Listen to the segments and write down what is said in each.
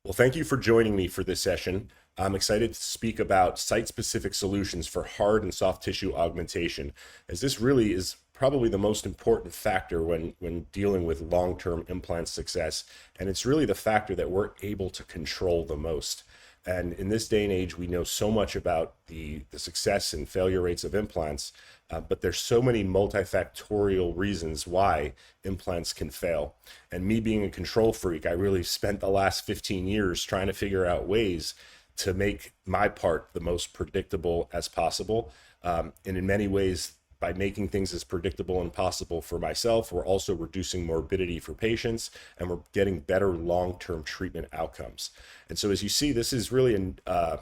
Well, thank you for joining me for this session. I'm excited to speak about site-specific solutions for hard and soft tissue augmentation, as this really is probably the most important factor when dealing with long-term implant success. And it's really the factor that we're able to control the most. And in this day and age, we know so much about the success and failure rates of implants, but there's so many multifactorial reasons why implants can fail. And me being a control freak, I really spent the last 15 years trying to figure out ways to make my part the most predictable as possible. And in many ways, by making things as predictable and possible for myself, we're also reducing morbidity for patients and we're getting better long-term treatment outcomes. And so as you see, this is really a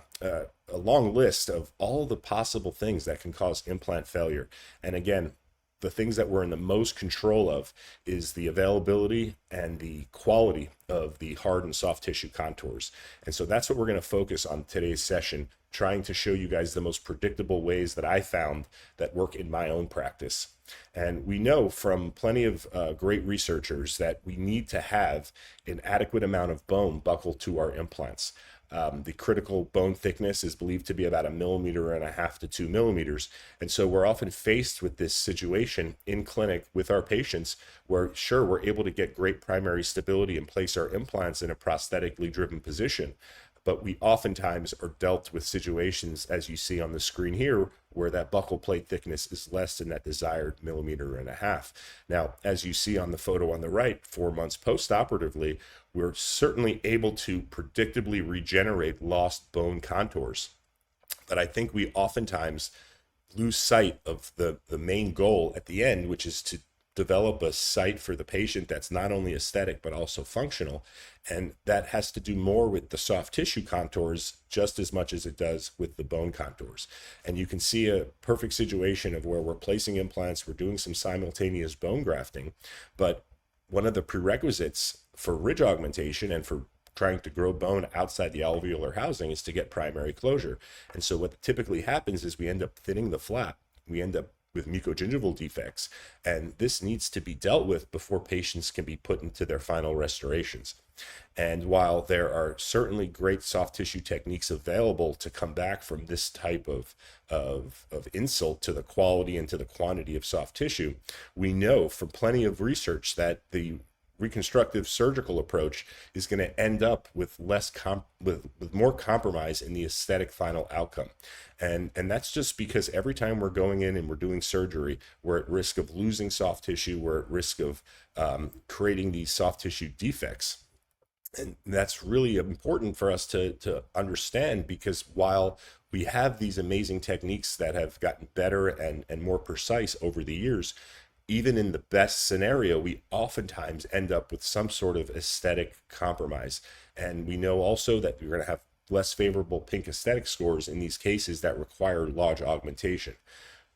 long list of all the possible things that can cause implant failure. And again, the things that we're in the most control of is the availability and the quality of the hard and soft tissue contours. And so that's what we're going to focus on today's session, trying to show you guys the most predictable ways that I found that work in my own practice. And we know from plenty of great researchers that we need to have an adequate amount of bone buccal to our implants. The critical bone thickness is believed to be about 1.5 millimeters to 2 millimeters. And so we're often faced with this situation in clinic with our patients where, sure, we're able to get great primary stability and place our implants in a prosthetically driven position. But we oftentimes are dealt with situations, as you see on the screen here, where that buccal plate thickness is less than that desired 1.5 millimeters. Now, as you see on the photo on the right, 4 months post-operatively, we're certainly able to predictably regenerate lost bone contours. But I think we oftentimes lose sight of the main goal at the end, which is to develop a site for the patient that's not only aesthetic but also functional, and that has to do more with the soft tissue contours just as much as it does with the bone contours. And you can see a perfect situation of where we're placing implants, we're doing some simultaneous bone grafting, but one of the prerequisites for ridge augmentation and for trying to grow bone outside the alveolar housing is to get primary closure. And so what typically happens is we end up thinning the flap, we end up with mucogingival defects, and this needs to be dealt with before patients can be put into their final restorations. And while there are certainly great soft tissue techniques available to come back from this type of insult to the quality and to the quantity of soft tissue, we know from plenty of research that the reconstructive surgical approach is going to end up with with more compromise in the aesthetic final outcome. And that's just because every time we're going in and we're doing surgery, we're at risk of losing soft tissue, we're at risk of creating these soft tissue defects. And that's really important for us to understand, because while we have these amazing techniques that have gotten better and more precise over the years, even in the best scenario, we oftentimes end up with some sort of aesthetic compromise. And we know also that we're going to have less favorable pink aesthetic scores in these cases that require large augmentation.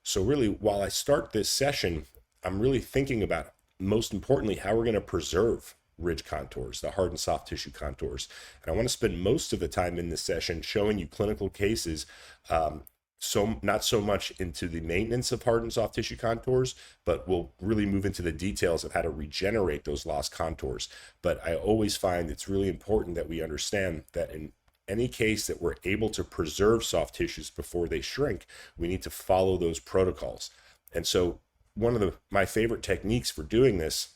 So really, while I start this session, I'm really thinking about, most importantly, how we're going to preserve ridge contours, the hard and soft tissue contours. And I want to spend most of the time in this session showing you clinical cases, so not so much into the maintenance of hard and soft tissue contours, but we'll really move into the details of how to regenerate those lost contours. But I always find it's really important that we understand that in any case that we're able to preserve soft tissues before they shrink, we need to follow those protocols. And so one of my favorite techniques for doing this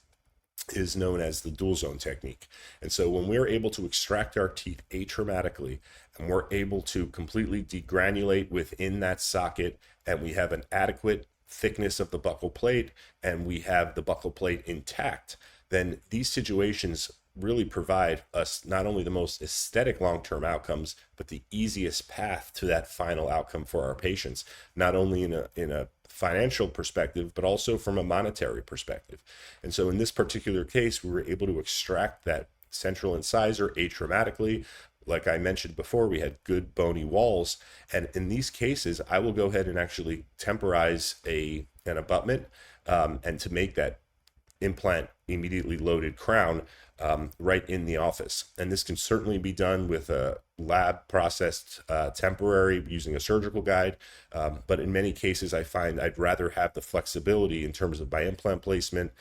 is known as the dual zone technique. And so when we're able to extract our teeth atraumatically and we're able to completely degranulate within that socket, and we have an adequate thickness of the buccal plate and we have the buccal plate intact, then these situations really provide us not only the most aesthetic long-term outcomes, but the easiest path to that final outcome for our patients, not only in a financial perspective, but also from a monetary perspective. And so in this particular case, we were able to extract that central incisor atraumatically. Like I mentioned before, we had good bony walls. And in these cases, I will go ahead and actually temporize an abutment and to make that implant immediately loaded crown right in the office. And this can certainly be done with a lab processed temporary using a surgical guide. But in many cases, I find I'd rather have the flexibility in terms of my implant placement,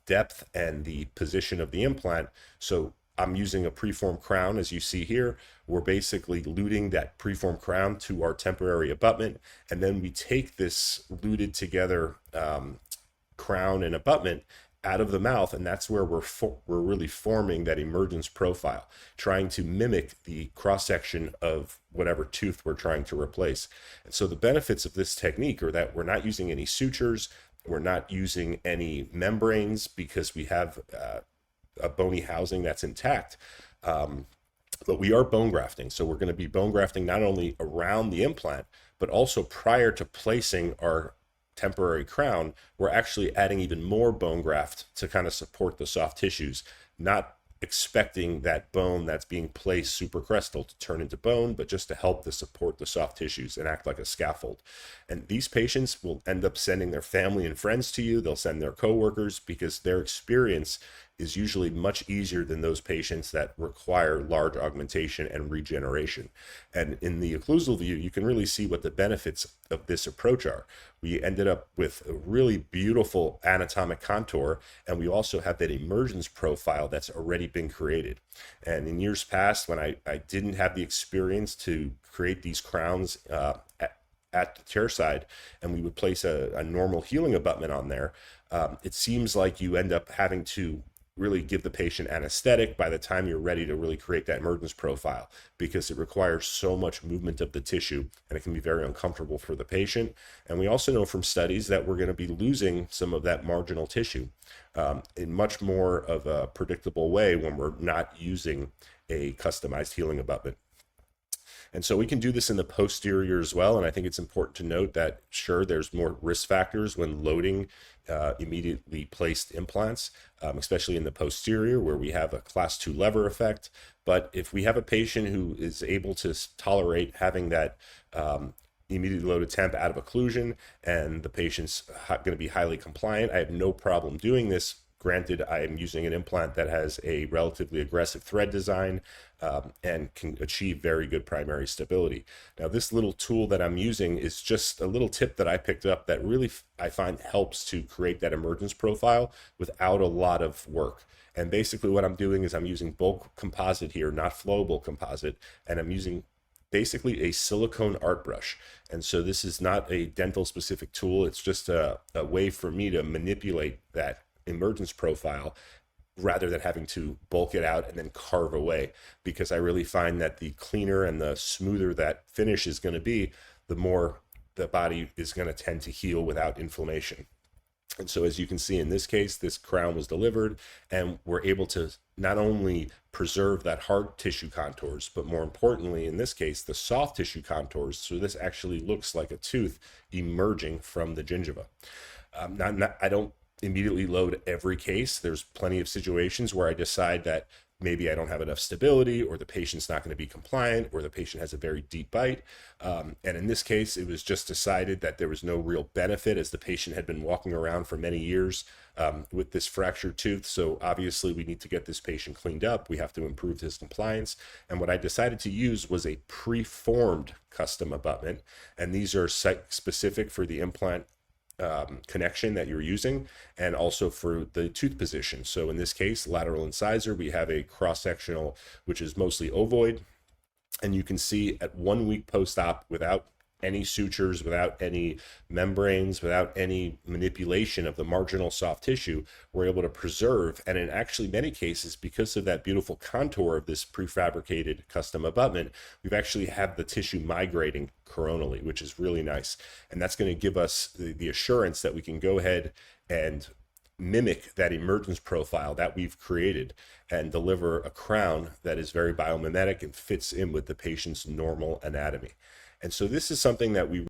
depth, and the position of the implant. So I'm using a preformed crown, as you see here. We're basically luting that preformed crown to our temporary abutment, and then we take this luted together crown and abutment out of the mouth, and that's where we're really forming that emergence profile, trying to mimic the cross section of whatever tooth we're trying to replace. And so the benefits of this technique are that we're not using any sutures, we're not using any membranes because we have a bony housing that's intact. But we are bone grafting. So we're going to be bone grafting not only around the implant, but also prior to placing our temporary crown, we're actually adding even more bone graft to kind of support the soft tissues, not expecting that bone that's being placed supracrestal to turn into bone, but just to help to support the soft tissues and act like a scaffold. And these patients will end up sending their family and friends to you. They'll send their coworkers because their experience is usually much easier than those patients that require large augmentation and regeneration. And in the occlusal view, you can really see what the benefits of this approach are. We ended up with a really beautiful anatomic contour, and we also have that emergence profile that's already been created. And in years past, when I didn't have the experience to create these crowns at the chair side, and we would place a normal healing abutment on there, it seems like you end up having to really give the patient anesthetic by the time you're ready to really create that emergence profile, because it requires so much movement of the tissue and it can be very uncomfortable for the patient. And we also know from studies that we're going to be losing some of that marginal tissue in much more of a predictable way when we're not using a customized healing abutment. And so we can do this in the posterior as well. And I think it's important to note that, sure, there's more risk factors when loading immediately placed implants, especially in the posterior where we have a class 2 lever effect. But if we have a patient who is able to tolerate having that immediately loaded temp out of occlusion, and the patient's going to be highly compliant, I have no problem doing this. Granted, I am using an implant that has a relatively aggressive thread design and can achieve very good primary stability. Now, this little tool that I'm using is just a little tip that I picked up that really I find helps to create that emergence profile without a lot of work. And basically what I'm doing is I'm using bulk composite here, not flowable composite, and I'm using basically a silicone art brush. And so this is not a dental specific tool. It's just a way for me to manipulate that emergence profile rather than having to bulk it out and then carve away, because I really find that the cleaner and the smoother that finish is going to be, the more the body is going to tend to heal without inflammation. And so as you can see in this case, this crown was delivered and we're able to not only preserve that hard tissue contours, but more importantly, in this case, the soft tissue contours. So this actually looks like a tooth emerging from the gingiva. I don't immediately load every case. There's plenty of situations where I decide that maybe I don't have enough stability, or the patient's not going to be compliant, or the patient has a very deep bite. And in this case, it was just decided that there was no real benefit, as the patient had been walking around for many years with this fractured tooth. So obviously we need to get this patient cleaned up. We have to improve his compliance. And what I decided to use was a preformed custom abutment. And these are site specific for the implant connection that you're using, and also for the tooth position. So in this case, lateral incisor, we have a cross-sectional, which is mostly ovoid. And you can see at 1 week post-op, without any sutures, without any membranes, without any manipulation of the marginal soft tissue, we're able to preserve. And in actually many cases, because of that beautiful contour of this prefabricated custom abutment, we've actually had the tissue migrating coronally, which is really nice. And that's going to give us the assurance that we can go ahead and mimic that emergence profile that we've created and deliver a crown that is very biomimetic and fits in with the patient's normal anatomy. And so this is something that we